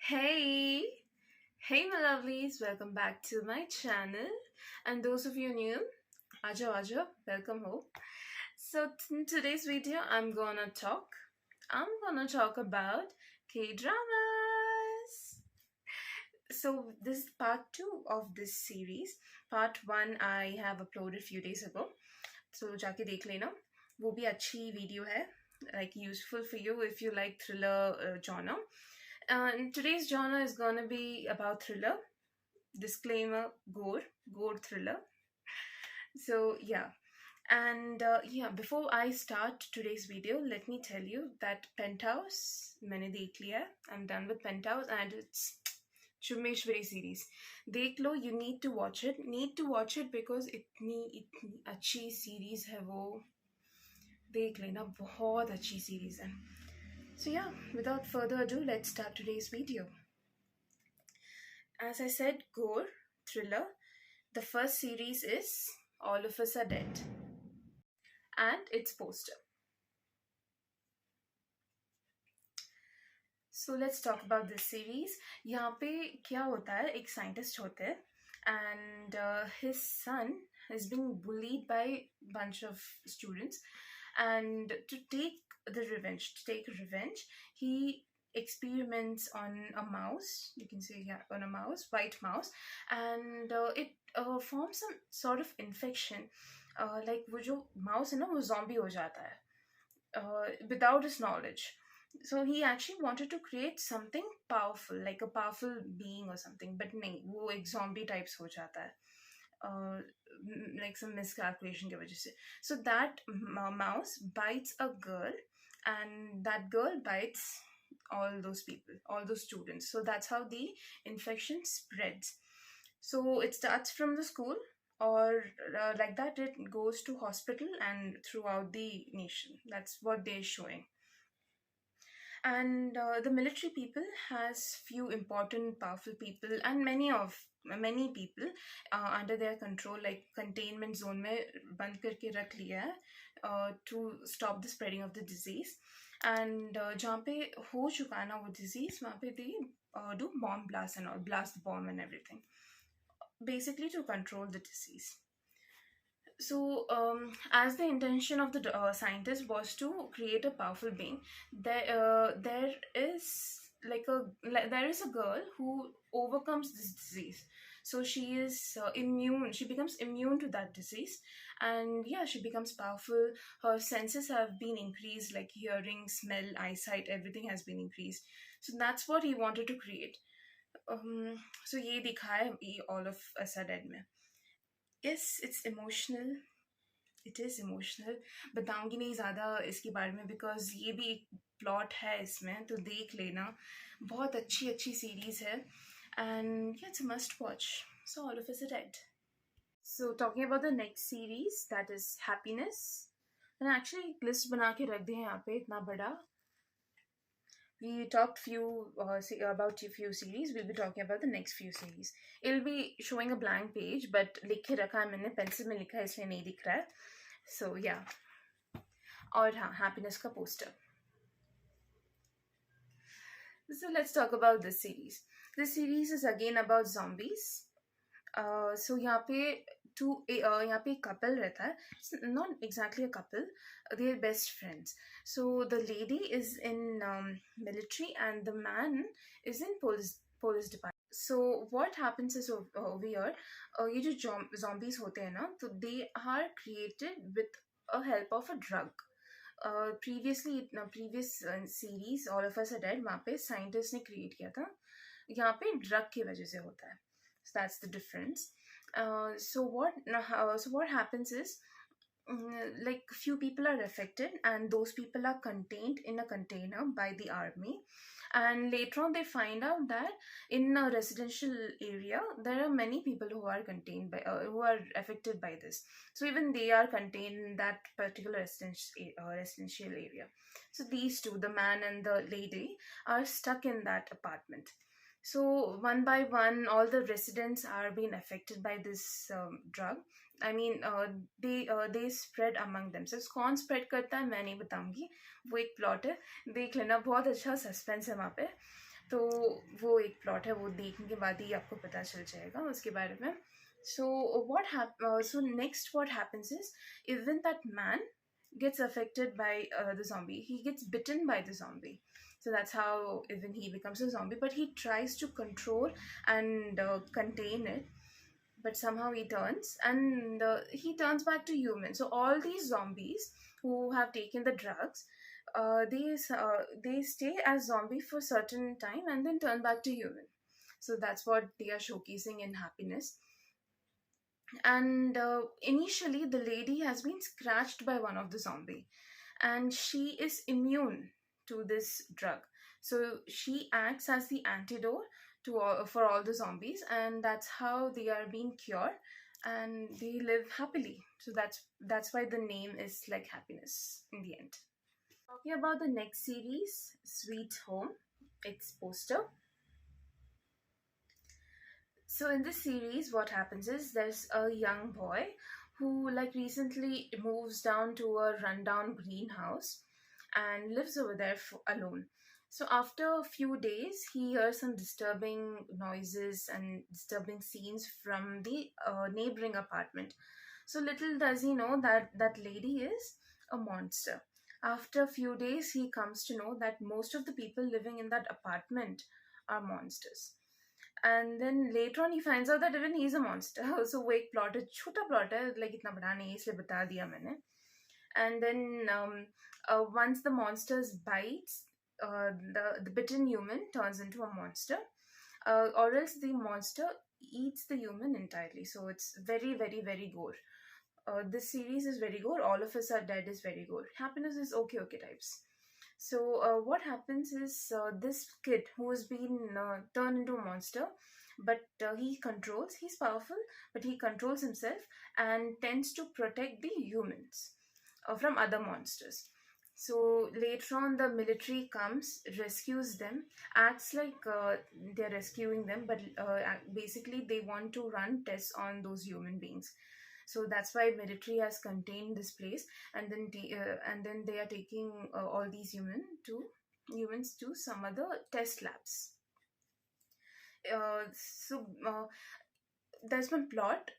Hey, hey, my lovelies, welcome back to my channel. And those of you new, aja, welcome home. So, in today's video, I'm gonna talk about K dramas. So, this is part 2 of this series. Part 1 I have uploaded few days ago. So, जाके देख लेना. वो भी अच्छी video है, like useful for you if you like thriller genre. And today's genre is gonna be about thriller. Disclaimer: gore thriller. So yeah, and yeah, before I start today's video, let me tell you that Penthouse मैंने देख लिया. I'm done with Penthouse, and it's Chumeshwari series. देख लो, you need to watch it. Need to watch it because इतनी अच्छी series है वो. देख लेना, बहुत अच्छी series है. So yeah, without further ado, let's start today's video. As I said, gore, thriller. The first series is All of Us Are Dead. And its poster. So let's talk about this series. यहाँ पे क्या होता है, एक scientist होते हैं and his son is being bullied by a bunch of students, and to take revenge, he experiments on a mouse. You can say, yeah, on a mouse, white mouse, and it forms some sort of infection. Like वो जो mouse है ना, वो zombie हो जाता है without his knowledge. So he actually wanted to create something powerful, like a powerful being or something, but नहीं, वो एक zombie types हो जाता है, like some miscalculation की वजह से. So that mouse bites a girl, and that girl bites all those people, all those students. So that's how the infection spreads. So it starts from the school, or like that it goes to hospital and throughout the nation. That's what they're showing. And the military people has few important powerful people, and many people under their control, like containment zone में बंद करके रख लिया है to stop the spreading of the disease. And जहाँ पे हो चुका है ना वो disease, वहाँ पे they do bomb blast and all, blast the bomb and everything, basically to control the disease. So, as the intention of the scientist was to create a powerful being, there is there is a girl who overcomes this disease. So she is immune. She becomes immune to that disease, and yeah, she becomes powerful. Her senses have been increased, like hearing, smell, eyesight, everything has been increased. So that's what he wanted to create. So ये दिखाया है ये All of Us Are Dead में. Yes, it's emotional. It is emotional. बताऊंगी नहीं ज़्यादा इसके बारे में because ये भी एक plot है इसमें, तो देख लेना. बहुत अच्छी series है, and yeah, it's a must watch. So All of Us Are Dead. So talking about the next series, that is Happiness. मैंने actually list बना के रख दिया है यहाँ पे इतना बड़ा. We talked about a few series. We'll be talking about the next few series. It'll be showing a blank page, but लिख के रखा है मैंने, pencil में लिखा है इसलिए नहीं दिख रहा है. So yeah. और हाँ, Happiness का poster. So let's talk about this series. This series is again about zombies. So यहाँ पे यहाँ पे एक couple रहता है. It's not exactly a couple. They're best friends. So the lady is in military and the man is in police department. So what happens is over here, ये जो zombies होते हैं ना, तो they are created with a help of a drug. Previously, previous series All of Us Are Dead, वहाँ पे scientist ने create किया था. यहाँ पे drug की वजह से होता है. So that's the difference. So what happens is, like few people are affected, and those people are contained in a container by the army, and later on they find out that in a residential area there are many people who are contained by who are affected by this. So even they are contained in that particular residential area. So these two, the man and the lady, are stuck in that apartment. So one by one, all the residents are being affected by this drug. I mean, they spread among themselves. कौन spread करता है मैं नहीं बताऊंगी, वो एक plot है, देख लेना, बहुत अच्छा suspense है वहाँ पे. तो वो एक प्लॉट है, वो देखने के बाद ही आपको पता चल जाएगा उसके बारे में. So so next what happens is, even that man gets affected by the zombie. He gets bitten by the zombie. So that's how even he becomes a zombie. But he tries to control and contain it. But somehow he turns back to human. So all these zombies who have taken the drugs, they stay as zombie for certain time and then turn back to human. So that's what they are showcasing in Happiness. And initially the lady has been scratched by one of the zombie, and she is immune to this drug. So she acts as the antidote for all the zombies, and that's how they are being cured and they live happily. So that's why the name is like Happiness in the end. Talking about the next series, Sweet Home, its poster. So in this series, what happens is there's a young boy who like recently moves down to a rundown greenhouse and lives over there alone. So after a few days, he hears some disturbing noises and disturbing scenes from the neighboring apartment. So little does he know that that lady is a monster. After a few days, he comes to know that most of the people living in that apartment are monsters. And then later on he finds out that even he's a monster. So वो एक plot है, छोटा plot है, like इतना बड़ा नहीं, इसलिए बता दिया मैंने. And then once the monsters bites, the bitten human turns into a monster, or else the monster eats the human entirely. So it's very very very gore. This series is very gore. All of Us Are Dead is very gore. Happiness is okay okay types. So what happens is, this kid who has been turned into a monster, but he's powerful, but he controls himself and tends to protect the humans from other monsters. So later on, the military comes, rescues them, acts like they're rescuing them, but basically they want to run tests on those human beings. So that's why military has contained this place, and then they are taking all these humans to some other test labs. So there's one plot,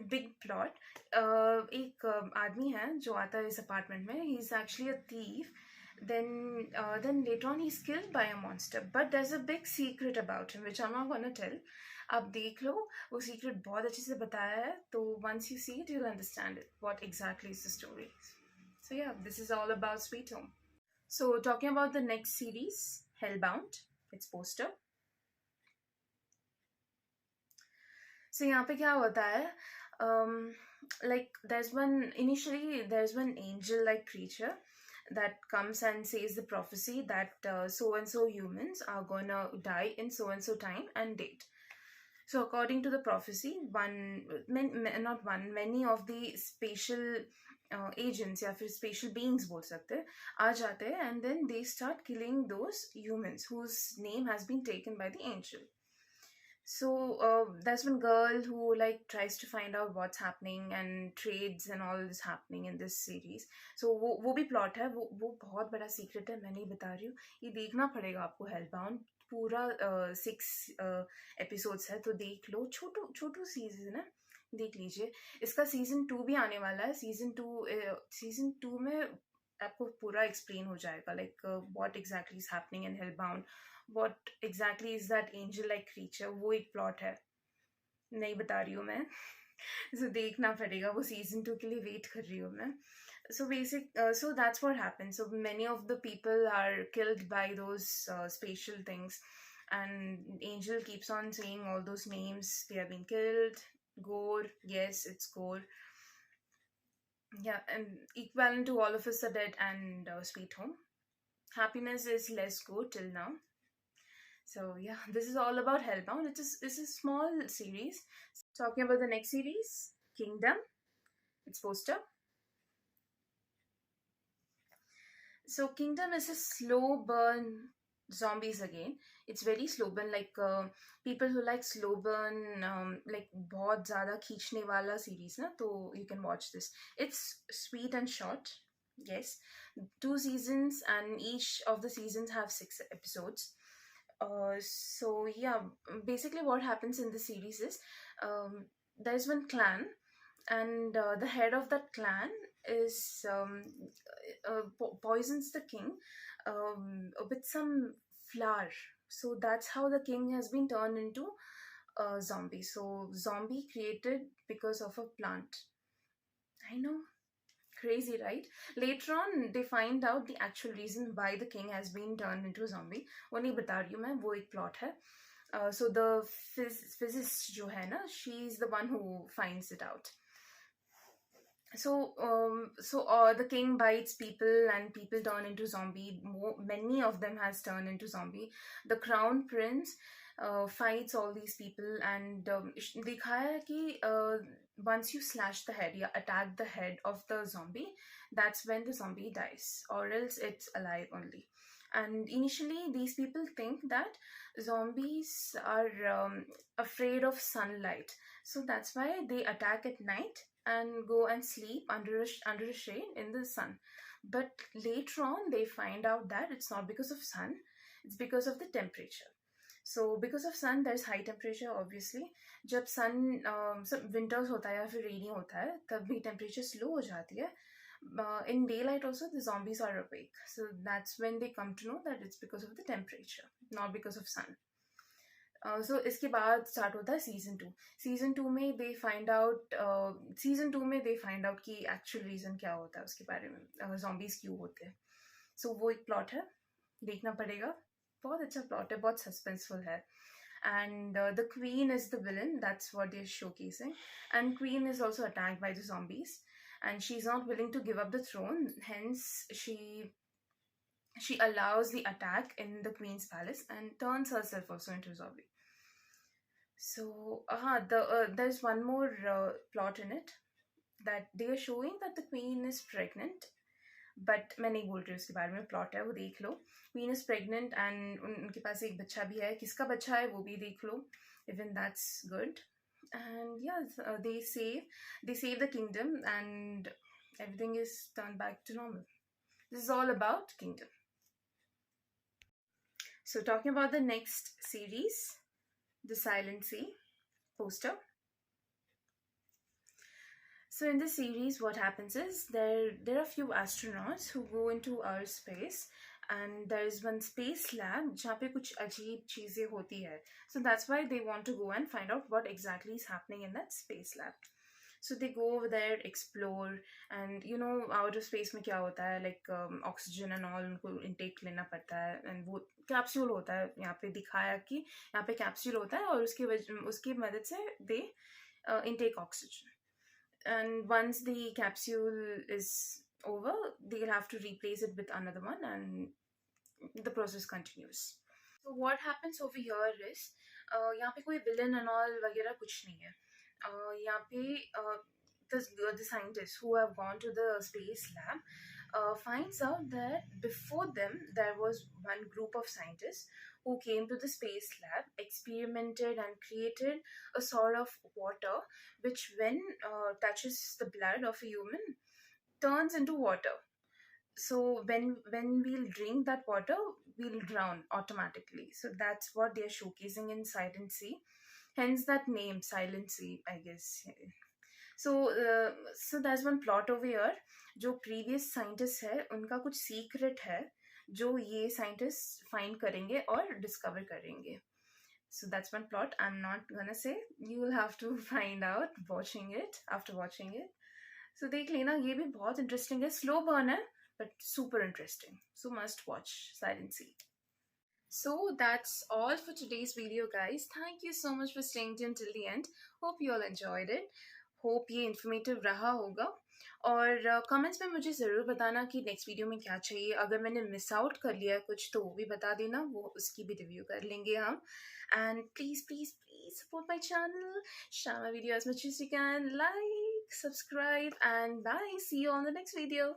big plot. एक आदमी है जो आता है इस apartment में. He's actually a thief. Then later on he's killed by a monster, but there's a big secret about him which I'm not gonna tell. आप देख लो, वो secret बहुत अच्छे से बताया है, तो once you see it you'll understand it, what exactly is the story. So yeah, this is all about Sweet Home. So talking about the next series, Hellbound, its poster. So यहाँ पे क्या होता है, like there's one angel like creature that comes and says the prophecy that so and so humans are gonna die in so and so time and date. So according to the prophecy, many of the spatial agents या फिर spatial beings बोल सकते हैं, आ जाते हैं, and then they start killing those humans whose name has been taken by the angel. So there's one girl who like tries to find out what's happening and trades and all this happening in this series. So वो भी plot है, वो बहुत बड़ा secret है, मैं नहीं बता रही हूँ, ये देखना पड़ेगा आपको. Hellbound पूरा 6 episodes है, तो देख लो. छोटू छोटू सीजन है, देख लीजिए. इसका सीजन 2 भी आने वाला है. सीजन 2 में आपको पूरा explain हो जाएगा, like what exactly is happening in Hellbound, what exactly is that angel like creature. वो एक plot है, नहीं बता रही हूँ मैं. So देखना पड़ेगा, वो season 2 के लिए wait कर रही हूँ मैं. So that's what happens. So many of the people are killed by those spatial things, and angel keeps on saying all those names. They have been killed. Gore, yes, it's gore. Yeah, and equivalent to All of Us Are Dead and Sweet Home. Happiness is less gore till now. So yeah, this is all about Hellbound. It's a small series. Talking about the next series, Kingdom, its poster. So Kingdom is a slow burn zombies again. It's very slow burn, like people who like slow burn, like बहुत ज़्यादा खींचने वाला series ना, तो you can watch this. It's sweet and short. Yes, 2 seasons, and each of the seasons have 6 episodes. So yeah, basically what happens in the series is, um, there's one clan, and the head of that clan is poisons the king with some flour. So that's how the king has been turned into a zombie. So zombie created because of a plant. I know, crazy, right? Later on, they find out the actual reason why the king has been turned into a zombie. वो नहीं बता रही हूँ मैं, वो एक plot है. So the physicist जो है ना, she's the one who finds it out. So the king bites people and people turn into zombie. Many of them has turned into zombie. The crown prince fights all these people, and दिखाया है कि once you slash the head, yeah, attack the head of the zombie, that's when the zombie dies, or else it's alive only. And initially these people think that zombies are afraid of sunlight, so that's why they attack at night and go and sleep under a shade in the sun. But later on they find out that it's not because of sun, it's because of the temperature. So because of sun there's high temperature obviously. जब sun सब winters होता है या फिर rainy होता है तब भी temperature slow हो जाती है. In daylight also the zombies are awake, so that's when they come to know that it's because of the temperature, not because of sun. So इसके बाद स्टार्ट होता है सीजन 2 में दे फाइंड आउट सीजन 2 में they find out कि actual reason क्या होता है उसके बारे में, zombies क्यों होते हैं. सो वो एक प्लॉट है, देखना पड़ेगा. बहुत अच्छा प्लॉट है, बहुत सस्पेंसफुल है. And the queen is the villain, that's what they're showcasing. And queen is also attacked by the zombies, and she's not willing to give up the throne, hence she allows the attack in the queen's palace and turns herself also into a zombie. So there's one more plot in it, that they are showing that the queen is pregnant. But मैं नहीं बोल रही उसके बारे में, plot है वो देख लो. क्वीन इज प्रेग्नेंट एंड उनके पास एक बच्चा भी है, किसका बच्चा है वो भी देख लो. Even that's good. And yeah they save the kingdom and everything is turned back to normal. This is all about kingdom. So talking about the next series, The Silent Sea poster. So in this series, what happens is there are few astronauts who go into outer space, and there is one space lab जहाँ पे कुछ अजीब चीजें होती है. So that's why they want to go and find out what exactly is happening in that space lab. So they go over there, explore, and you know outer space में क्या होता है, like oxygen and all उनको intake लेना पड़ता है, and वो capsule होता है. यहाँ पे दिखाया कि यहाँ पे capsule होता है और उसकी मदद से they intake oxygen. And once the capsule is over, they'll have to replace it with another one, and the process continues. So what happens over here is, यहाँ पे कोई villain and all वगैरह कुछ नहीं है. यहाँ पे the scientists who have gone to the space lab finds out that before them there was one group of scientists who came to the space lab, experimented and created a sort of water which when touches the blood of a human turns into water. So when we'll drink that water, we'll drown automatically. So that's what they're showcasing in Silent Sea, hence that name Silent Sea, I guess. So there's one plot over here. जो previous scientist है उनका कुछ secret है जो ये scientists find करेंगे और discover करेंगे. So that's one plot. I'm not gonna say. You will have to find out after watching it. So देख लेना, ये भी बहुत interesting है. Slow burn है but super interesting. So must watch Silent Sea. So that's all for today's video, guys. Thank you so much for staying tuned till the end. Hope you all enjoyed it. Hope ये informative रहा होगा. और comments में मुझे ज़रूर बताना कि next video में क्या चाहिए. अगर मैंने मिस आउट कर लिया है कुछ तो वो भी बता देना, वो उसकी भी रिव्यू कर लेंगे हम. And please please please support my channel, share my video as much as you can, like, subscribe, and bye. See you on the next video.